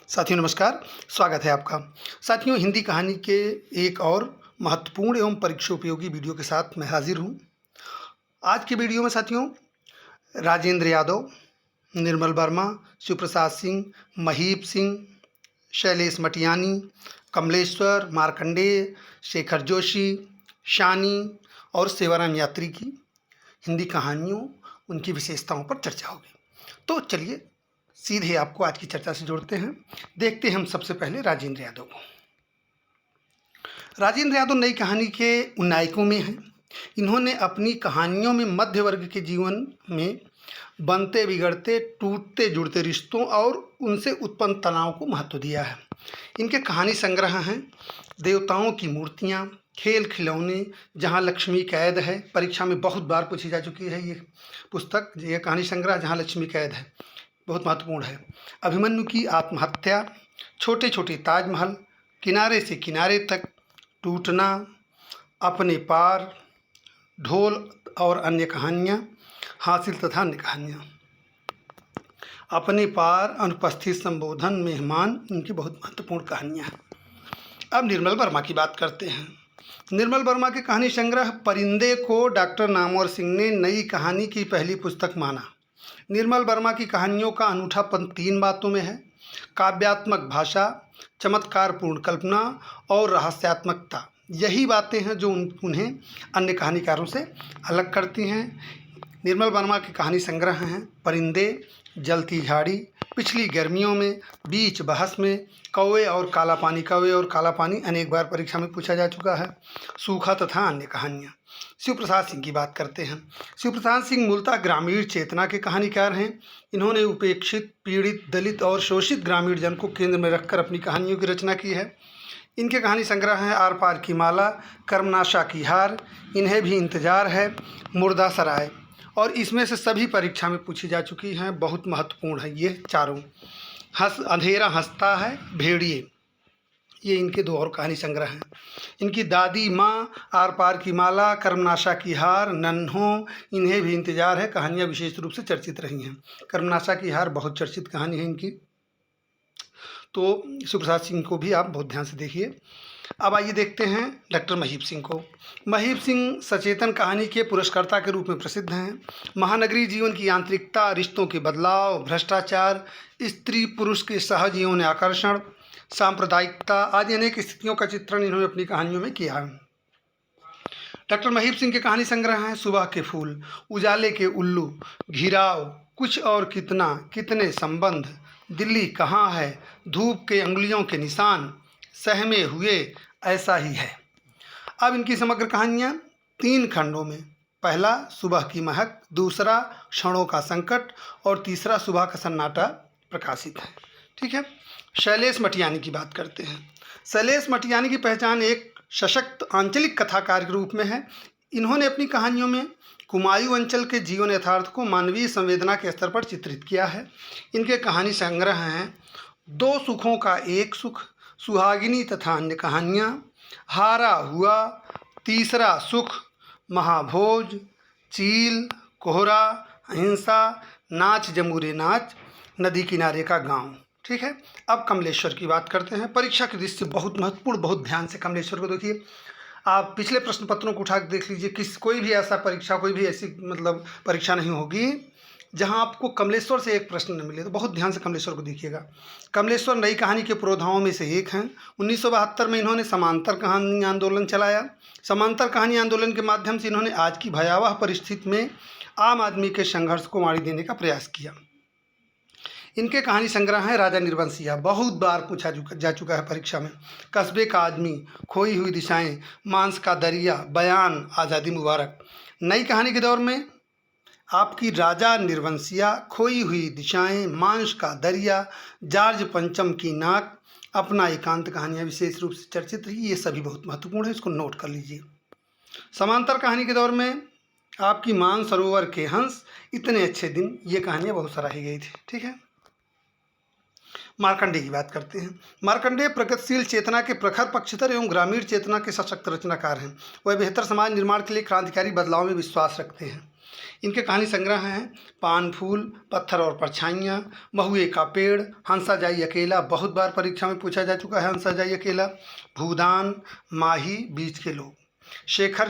साथियों नमस्कार, स्वागत है आपका। साथियों हिंदी कहानी के एक और महत्वपूर्ण एवं परीक्षा उपयोगी वीडियो के साथ मैं हाजिर हूँ। आज के वीडियो में साथियों राजेंद्र यादव, निर्मल वर्मा, शिव प्रसाद सिंह, महीप सिंह, शैलेश मटियानी, कमलेश्वर, मार्कंडेय, शेखर जोशी, शानी और सेवाराम यात्री की हिंदी कहानियों, उनकी विशेषताओं पर चर्चा होगी। तो चलिए सीधे आपको आज की चर्चा से जोड़ते हैं। देखते हैं हम सबसे पहले राजेंद्र यादव को। राजेंद्र यादव नई कहानी के उन नायकों में हैं। इन्होंने अपनी कहानियों में मध्य वर्ग के जीवन में बनते बिगड़ते टूटते जुड़ते रिश्तों और उनसे उत्पन्न तनाव को महत्व दिया है। इनके कहानी संग्रह हैं देवताओं की मूर्तियाँ, खेल खिलौने, जहाँ लक्ष्मी कैद है। परीक्षा में बहुत बार पूछी जा चुकी है ये पुस्तक, ये कहानी संग्रह जहाँ लक्ष्मी कैद है, बहुत महत्वपूर्ण है। अभिमन्यु की आत्महत्या, छोटे छोटे ताजमहल, किनारे से किनारे तक, टूटना, अपने पार, ढोल और अन्य कहानियाँ, हासिल तथा अन्य कहानियाँ। अपने पार, अनुपस्थित, संबोधन, मेहमान, इनकी बहुत महत्वपूर्ण कहानियाँ हैं। अब निर्मल वर्मा की बात करते हैं। निर्मल वर्मा के कहानी संग्रह परिंदे को डॉक्टर नामवर सिंह ने नई कहानी की पहली पुस्तक माना। निर्मल वर्मा की कहानियों का अनूठापन 3 बातों में है: काव्यात्मक भाषा, चमत्कारपूर्ण कल्पना और रहस्यात्मकता। यही बातें हैं जो उन्हें अन्य कहानीकारों से अलग करती हैं। निर्मल वर्मा के कहानी संग्रह हैं परिंदे, जलती झाड़ी, पिछली गर्मियों में, बीच बहस में, कौवे और काला पानी। कौवे और काला पानी अनेक बार परीक्षा में पूछा जा चुका है। सूखा तथा अन्य कहानियाँ। शिव प्रसाद सिंह की बात करते हैं। शिव प्रसाद सिंह मूलतः ग्रामीण चेतना के कहानीकार हैं। इन्होंने उपेक्षित, पीड़ित, दलित और शोषित ग्रामीण जन को केंद्र में रखकर अपनी कहानियों की रचना की है। इनके कहानी संग्रह हैं आर पार की माला, कर्मनाशा की हार, इन्हें भी इंतजार है, मुर्दा सराय, और इसमें से सभी परीक्षा में पूछी जा चुकी हैं। बहुत महत्वपूर्ण है ये चारों। अंधेरा हंसता है, भेड़िए, ये इनके 2 और कहानी संग्रह हैं। इनकी दादी माँ, आर पार की माला, कर्मनाशा की हार, नन्हों, इन्हें भी इंतजार है, कहानियाँ विशेष रूप से चर्चित रही हैं। कर्मनाशा की हार बहुत चर्चित कहानी है इनकी, तो शिवप्रसाद सिंह को भी आप बहुत ध्यान से देखिए। अब आइए देखते हैं डॉक्टर महीप सिंह को। महीप सिंह सचेतन कहानी के पुरस्कर्ता के रूप में प्रसिद्ध हैं। महानगरीय जीवन की यांत्रिकता, रिश्तों के बदलाव, भ्रष्टाचार, स्त्री पुरुष के सहज यौन आकर्षण, सांप्रदायिकता आदि अनेक स्थितियों का चित्रण इन्होंने अपनी कहानियों में किया है। डॉक्टर महीप सिंह के कहानी संग्रह हैं सुबह के फूल, उजाले के उल्लू, घिराव, कुछ और कितना, कितने संबंध, दिल्ली कहाँ है, धूप के अंगुलियों के निशान, सहमे हुए, ऐसा ही है। अब इनकी समग्र कहानियाँ 3 खंडों में, पहला सुबह की महक, दूसरा क्षणों का संकट और तीसरा सुबह का सन्नाटा प्रकाशित है। ठीक है। शैलेश मटियानी की बात करते हैं। शैलेश मटियानी की पहचान एक सशक्त आंचलिक कथाकार के रूप में है। इन्होंने अपनी कहानियों में कुमायूं अंचल के जीवन यथार्थ को मानवीय संवेदना के स्तर पर चित्रित किया है। इनके कहानी संग्रह हैं 2 सुखों का एक सुख, सुहागिनी तथा अन्य कहानियाँ, हारा हुआ, तीसरा सुख, महाभोज, चील, कोहरा, अहिंसा, नाच जमूरे नाच, नदी किनारे का गांव। ठीक है। अब कमलेश्वर की बात करते हैं। परीक्षा की दृष्टि से बहुत महत्वपूर्ण, बहुत ध्यान से कमलेश्वर को देखिए। आप पिछले प्रश्न पत्रों को उठा के देख लीजिए, कोई भी ऐसा परीक्षा, कोई भी ऐसी परीक्षा नहीं होगी जहां आपको कमलेश्वर से एक प्रश्न न मिले। तो बहुत ध्यान से कमलेश्वर को देखिएगा। कमलेश्वर नई कहानी के पुरोधाओं में से एक हैं। 1972 में इन्होंने समांतर कहानी आंदोलन चलाया। समांतर कहानी आंदोलन के माध्यम से इन्होंने आज की भयावह परिस्थिति में आम आदमी के संघर्ष को माड़ी देने का प्रयास किया। इनके कहानी संग्रह है राजा निर्वंशिया, बहुत बार पूछा जा चुका है परीक्षा में। कस्बे का आदमी, खोई हुई दिशाएं, मांस का दरिया, बयान, आज़ादी मुबारक। नई कहानी के दौर में आपकी राजा निर्वंशिया, खोई हुई दिशाएं, मांस का दरिया, जॉर्ज पंचम की नाक, अपना एकांत कहानियाँ विशेष रूप से चर्चित रही। ये सभी बहुत महत्वपूर्ण है, इसको नोट कर लीजिए। समांतर कहानी के दौर में आपकी मानसरोवर के हंस, इतने अच्छे दिन, ये कहानियाँ बहुत सराही गई थी। ठीक है। मार्कंडेय की बात करते हैं। मार्कंडेय प्रगतिशील चेतना के प्रखर पक्षधर एवं ग्रामीण चेतना के सशक्त रचनाकार हैं। वह बेहतर समाज निर्माण के लिए क्रांतिकारी बदलाव में विश्वास रखते हैं। इनके कहानी संग्रह हैं पान फूल, पत्थर और परछाइयाँ, महुए का पेड़, हंसा जाई अकेला, बहुत बार परीक्षा में पूछा जा चुका है हंसा जाई अकेला, भूदान, माही, बीच के लोग। शेखर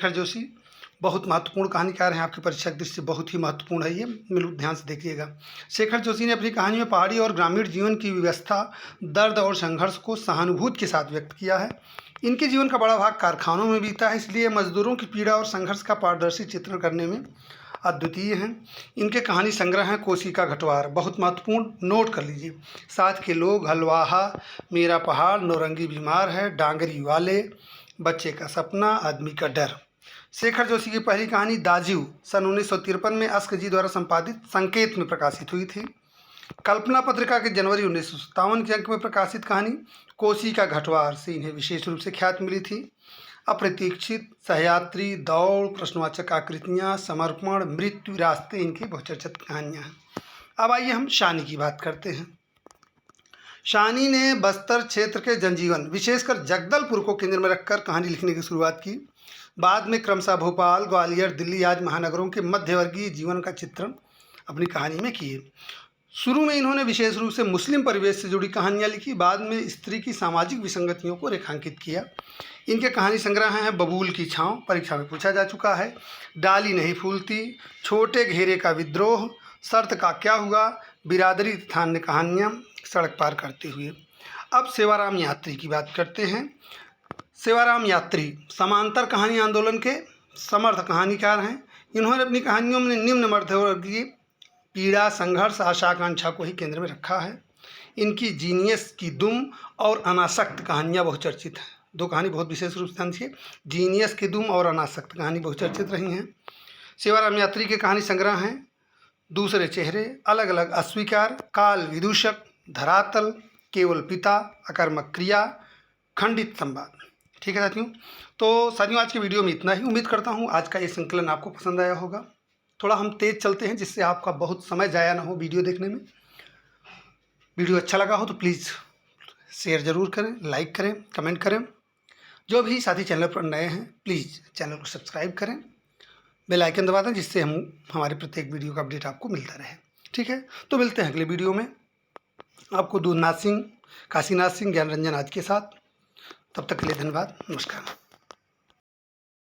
जोशी बहुत महत्वपूर्ण कहानीकार हैं, आपकी परीक्षा की दृष्टि से बहुत ही महत्वपूर्ण है ये, मिलू ध्यान से देखिएगा। शेखर जोशी ने अपनी कहानी में पहाड़ी और ग्रामीण जीवन की व्यवस्था, दर्द और संघर्ष को सहानुभूति के साथ व्यक्त किया है। इनके जीवन का बड़ा भाग कारखानों में बीता है, इसलिए मजदूरों की पीड़ा और संघर्ष का पारदर्शी चित्रण करने में अद्वितीय हैं। इनके कहानी संग्रह हैं कोसी का घटवार, बहुत महत्वपूर्ण, नोट कर लीजिए। साथ के लोग, हलवाहा, मेरा पहाड़, नौरंगी बीमार है, डांगरी वाले, बच्चे का सपना, आदमी का डर। शेखर जोशी की पहली कहानी दाजिव सन 1953 में अस्क जी द्वारा संपादित संकेत में प्रकाशित हुई थी। कल्पना पत्रिका के जनवरी 1957 के अंक में प्रकाशित कहानी कोसी का घटवार से इन्हें विशेष रूप से ख्याति मिली थी। अप्रतीक्षित, सहयात्री, दौड़, प्रश्नवाचक आकृतियाँ, समर्पण, मृत्यु, रास्ते इनकी बहुचर्चित कहानियाँ हैं। अब आइए हम शानी की बात करते हैं। शानी ने बस्तर क्षेत्र के जनजीवन, विशेषकर जगदलपुर को केंद्र में रखकर कहानी लिखने की शुरुआत की। बाद में क्रमशः भोपाल, ग्वालियर, दिल्ली आदि महानगरों के मध्यवर्गीय जीवन का चित्रण अपनी कहानी में किए। शुरू में इन्होंने विशेष रूप से मुस्लिम परिवेश से जुड़ी कहानियाँ लिखी, बाद में स्त्री की सामाजिक विसंगतियों को रेखांकित किया। इनके कहानी संग्रह हैं बबूल की छाँव, परीक्षा में पूछा जा चुका है, डाली नहीं फूलती, छोटे घेरे का विद्रोह, शर्त का क्या हुआ, बिरादरी तथा अन्य कहानियाँ, सड़क पार करते हुए। अब सेवाराम यात्री की बात करते हैं। सेवाराम यात्री समांतर कहानी आंदोलन के समर्थ कहानीकार हैं। इन्होंने अपनी कहानियों में निम्न मध्यवर्गीय पीड़ा, संघर्ष, आशा आकांक्षा को ही केंद्र में रखा है। इनकी जीनियस की दुम और अनासक्त कहानियाँ बहुचर्चित हैं। दो कहानी बहुत विशेष रूप से ध्यान दीजिए, जीनियस की दुम और अनासक्त कहानी बहुचर्चित रही हैं। सेवाराम यात्री के कहानी संग्रह हैं दूसरे चेहरे, अलग अलग अस्वीकार, काल विदूषक, धरातल, केवल पिता, अकर्मक क्रिया, खंडित संवाद। ठीक है साथियों, तो साथियों आज की वीडियो में इतना ही। उम्मीद करता हूँ आज का ये संकलन आपको पसंद आया होगा। थोड़ा हम तेज़ चलते हैं जिससे आपका बहुत समय ज़ाया ना हो वीडियो देखने में। वीडियो अच्छा लगा हो तो प्लीज़ शेयर ज़रूर करें, लाइक करें, कमेंट करें। जो भी साथी चैनल पर नए हैं प्लीज़ चैनल को सब्सक्राइब करें, बेल आइकन दबा दें जिससे हमारे प्रत्येक वीडियो का अपडेट आपको मिलता रहे। ठीक है, तो मिलते हैं अगले वीडियो में आपको दूधनाथ सिंह, काशीनाथ सिंह, ज्ञान रंजन आदि के साथ। तब तक के लिए धन्यवाद, नमस्कार।